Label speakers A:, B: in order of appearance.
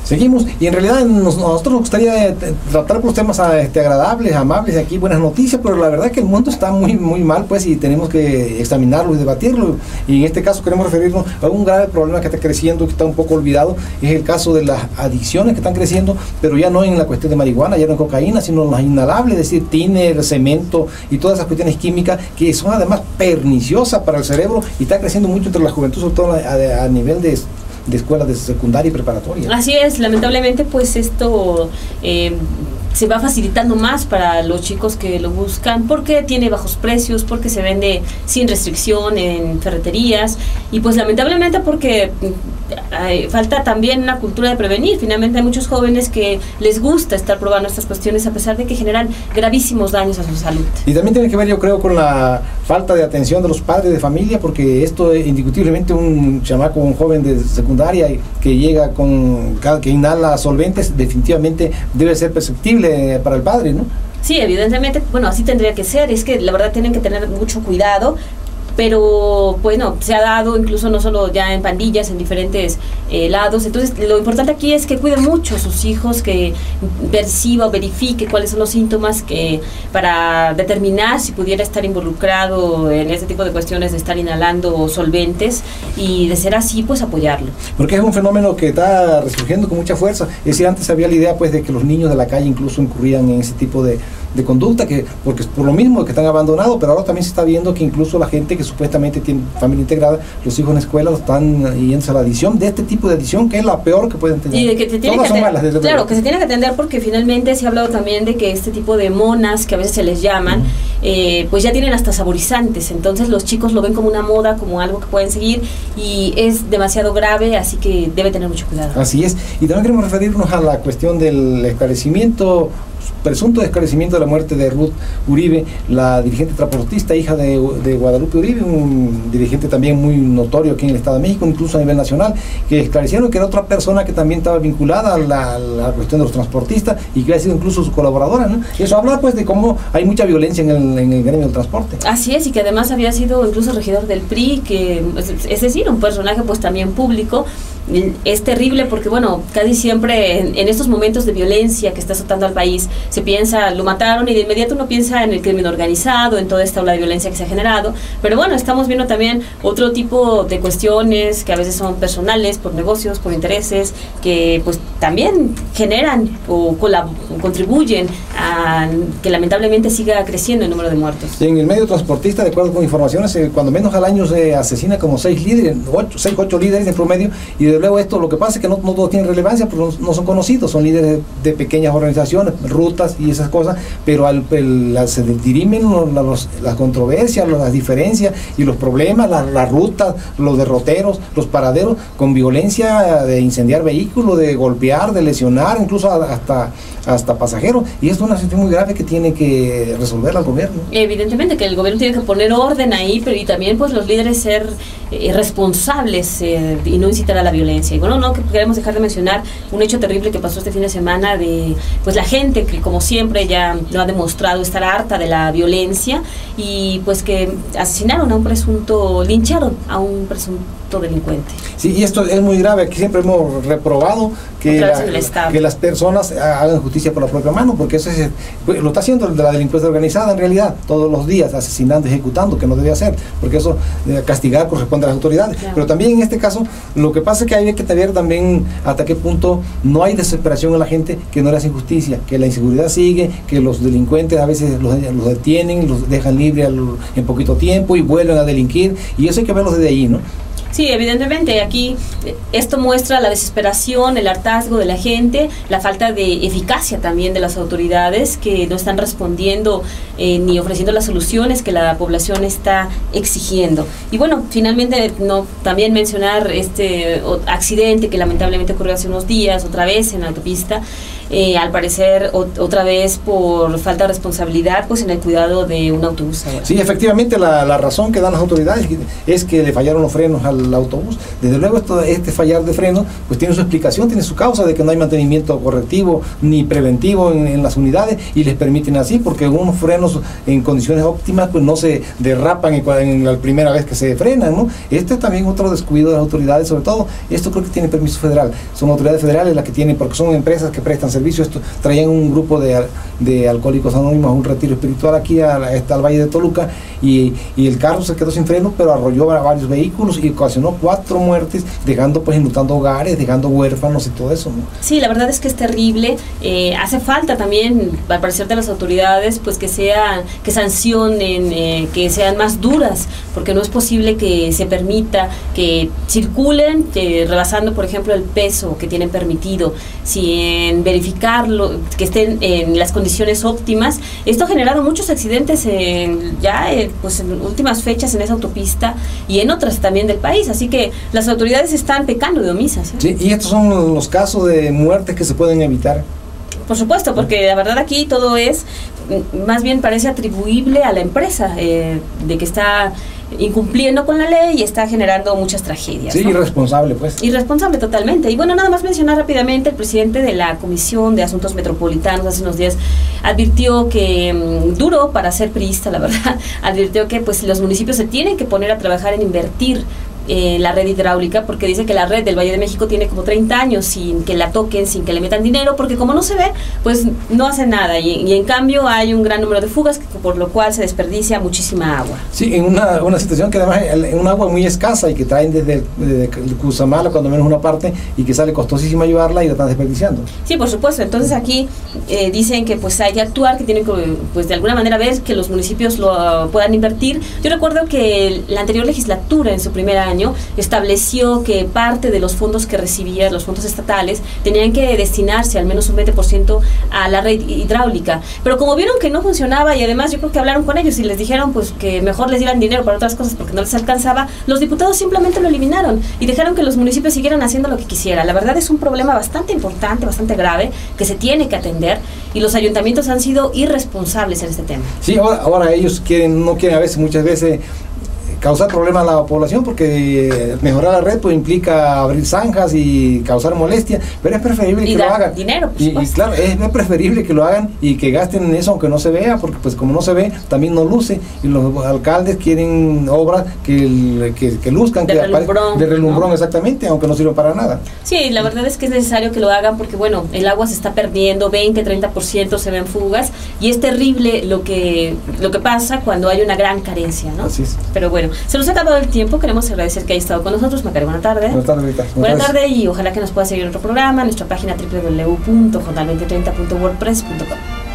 A: Seguimos, y en realidad nosotros nos gustaría tratar por temas agradables, amables, aquí buenas noticias, pero la verdad es que el mundo está muy mal, pues, y tenemos que examinarlo y debatirlo, y en este caso queremos referirnos a un grave problema que está creciendo, que está un poco olvidado, es el caso de las adicciones que están creciendo, pero ya no en la cuestión de marihuana, ya no en cocaína, sino en las inhalables, es decir, tiner, cemento y todas esas cuestiones químicas que son además perniciosas para el cerebro, y está creciendo mucho entre la juventud, sobre todo a nivel de escuelas de secundaria y preparatoria.
B: Así es, lamentablemente pues esto se va facilitando más para los chicos que lo buscan porque tiene bajos precios, porque se vende sin restricción en ferreterías y pues lamentablemente porque falta también una cultura de prevenir. Finalmente hay muchos jóvenes que les gusta estar probando estas cuestiones a pesar de que generan gravísimos daños a su salud.
A: Y también tiene que ver, yo creo, con la falta de atención de los padres de familia, porque esto es indiscutiblemente un chamaco, un joven de secundaria que llega que inhala solventes, definitivamente debe ser perceptible para el padre, ¿no?
B: Sí, evidentemente, bueno, así tendría que ser. Es que la verdad tienen que tener mucho cuidado, pero bueno, se ha dado incluso no solo ya en pandillas, en diferentes lados. Entonces lo importante aquí es que cuiden mucho a sus hijos, que perciba o verifique cuáles son los síntomas para determinar si pudiera estar involucrado en este tipo de cuestiones de estar inhalando solventes, y de ser así pues apoyarlo.
A: Porque es un fenómeno que está resurgiendo con mucha fuerza. Es decir, antes había la idea pues de que los niños de la calle incluso incurrían en ese tipo de conducta, porque por lo mismo que están abandonados, pero ahora también se está viendo que incluso la gente que supuestamente tiene familia integrada, los hijos en escuela están yendo a la adicción, de este tipo de adicción, que es la peor que pueden tener.
B: Y de que se tiene que atender, claro, que se tiene que atender, porque finalmente se ha hablado también de que este tipo de monas, que a veces se les llaman, pues ya tienen hasta saborizantes, entonces los chicos lo ven como una moda, como algo que pueden seguir, y es demasiado grave, así que debe tener mucho cuidado.
A: Así es, y también queremos referirnos a la cuestión del esclarecimiento, presunto esclarecimiento de la muerte de Ruth Uribe, la dirigente transportista, hija de Guadalupe Uribe, un dirigente también muy notorio aquí en el Estado de México, incluso a nivel nacional, que esclarecieron que era otra persona que también estaba vinculada a la cuestión de los transportistas y que había sido incluso su colaboradora, ¿no? Y eso habla pues de cómo hay mucha violencia en el gremio del transporte.
B: Así es, y que además había sido incluso regidor del PRI, que es decir, un personaje pues también público. Es terrible porque, bueno, casi siempre en estos momentos de violencia que está azotando al país, se piensa, lo mataron, y de inmediato uno piensa en el crimen organizado, en toda esta ola de violencia que se ha generado, pero bueno, estamos viendo también otro tipo de cuestiones que a veces son personales, por negocios, por intereses, que pues también generan o contribuyen a que lamentablemente siga creciendo el número de muertos.
A: En el medio transportista, de acuerdo con informaciones, cuando menos al año se asesina como 6 líderes, 8 líderes en promedio, y luego esto, lo que pasa es que no todos tienen relevancia, pero no son conocidos, son líderes de pequeñas organizaciones, rutas y esas cosas, pero se dirimen las controversias, las diferencias y los problemas, las rutas, los derroteros, los paraderos, con violencia de incendiar vehículos, de golpear, de lesionar, incluso hasta pasajeros, y es una situación muy grave que tiene que resolver el gobierno.
B: Evidentemente que el gobierno tiene que poner orden ahí, pero y también pues los líderes ser responsables y no incitar a la violencia. Y bueno, no queremos dejar de mencionar un hecho terrible que pasó este fin de semana de pues la gente que, como siempre, ya lo ha demostrado estar harta de la violencia, y pues que asesinaron a un presunto, lincharon a un presunto delincuente.
A: Sí, y esto es muy grave. Aquí siempre hemos reprobado que las personas hagan justicia por la propia mano, porque eso lo está haciendo la delincuencia organizada en realidad, todos los días, asesinando, ejecutando, que no debe hacer, porque eso castigar corresponde a las autoridades. Claro. Pero también en este caso, lo que pasa es que hay que ver también hasta qué punto no hay desesperación en la gente, que no le hacen justicia, que la inseguridad sigue, que los delincuentes a veces los detienen, los dejan libres en poquito tiempo y vuelven a delinquir, y eso hay que verlo desde ahí, ¿no?
B: Sí, evidentemente aquí esto muestra la desesperación, el hartazgo de la gente, la falta de eficacia también de las autoridades, que no están respondiendo ni ofreciendo las soluciones que la población está exigiendo. Y bueno, finalmente también mencionar este accidente que lamentablemente ocurrió hace unos días, otra vez en la autopista, al parecer otra vez por falta de responsabilidad pues en el cuidado de un autobús.
A: Sí, efectivamente la razón que dan las autoridades es que le fallaron los frenos al al autobús. Desde luego este fallar de freno pues tiene su explicación, tiene su causa de que no hay mantenimiento correctivo ni preventivo en las unidades y les permiten así, porque unos frenos en condiciones óptimas pues no se derrapan en la primera vez que se frenan, ¿no? Este es también otro descuido de las autoridades, sobre todo esto creo que tiene permiso federal, son autoridades federales las que tienen, porque son empresas que prestan servicio. Esto traían un grupo de alcohólicos anónimos a un retiro espiritual aquí al Valle de Toluca y el carro se quedó sin freno, pero arrolló a varios vehículos y ocasionó 4 muertes, dejando pues enlutando hogares, dejando huérfanos y todo eso, ¿no?
B: Sí, la verdad es que es terrible. Hace falta también, al parecer de las autoridades, pues que sancionen, que sean más duras, porque no es posible que se permita que circulen rebasando, por ejemplo, el peso que tienen permitido, sin verificarlo, que estén en las condiciones óptimas. Esto ha generado muchos accidentes pues en últimas fechas en esa autopista y en otras también del país, así que las autoridades están pecando de omisas, ¿eh? Sí,
A: y estos son los casos de muertes que se pueden evitar.
B: Por supuesto, porque la verdad aquí todo es, más bien parece atribuible a la empresa, de que está incumpliendo con la ley y está generando muchas tragedias,
A: sí,
B: ¿no?
A: Irresponsable, pues.
B: Irresponsable totalmente. Y bueno, nada más mencionar rápidamente, el presidente de la Comisión de Asuntos Metropolitanos hace unos días advirtió que, duro para ser priista, la verdad, advirtió que pues los municipios se tienen que poner a trabajar en invertir la red hidráulica, porque dice que la red del Valle de México tiene como 30 años sin que la toquen, sin que le metan dinero, porque como no se ve, pues no hace nada, y en cambio hay un gran número de fugas, por lo cual se desperdicia muchísima agua.
A: Sí, en una situación que además es un agua muy escasa y que traen desde Cusamala, cuando menos una parte, y que sale costosísima llevarla y la están desperdiciando.
B: Sí, por supuesto. Entonces aquí dicen que pues hay que actuar, que tienen que pues de alguna manera ver que los municipios lo puedan invertir. Yo recuerdo que la anterior legislatura, en su primer año, estableció que parte de los fondos que recibía, los fondos estatales, tenían que destinarse al menos un 20% a la red hidráulica. Pero como vieron que no funcionaba, y además yo creo que hablaron con ellos y les dijeron pues que mejor les dieran dinero para otras cosas porque no les alcanzaba, los diputados simplemente lo eliminaron y dejaron que los municipios siguieran haciendo lo que quisieran. La verdad es un problema bastante importante, bastante grave, que se tiene que atender, y los ayuntamientos han sido irresponsables en este tema.
A: Sí, ahora ellos no quieren muchas veces causar problemas a la población, porque mejorar la red pues implica abrir zanjas y causar molestia, pero es preferible que lo hagan.
B: Dinero,
A: y claro, es preferible que lo hagan y que gasten en eso aunque no se vea, porque pues como no se ve, también no luce, y los alcaldes quieren obras que luzcan,
B: de relumbrón,
A: ¿no? Exactamente, aunque no sirva para nada.
B: Sí, la verdad es que es necesario que lo hagan, porque bueno, el agua se está perdiendo, 20-30% se ven fugas, y es terrible lo que pasa cuando hay una gran carencia, ¿no?
A: Así es.
B: Pero bueno, se nos ha acabado el tiempo. Queremos agradecer que haya estado con nosotros. Macario, buena tarde.
A: Buenas tardes, Rita.
B: Buenas tardes, y ojalá que nos pueda seguir en otro programa, en nuestra página www.jornal2030.wordpress.com.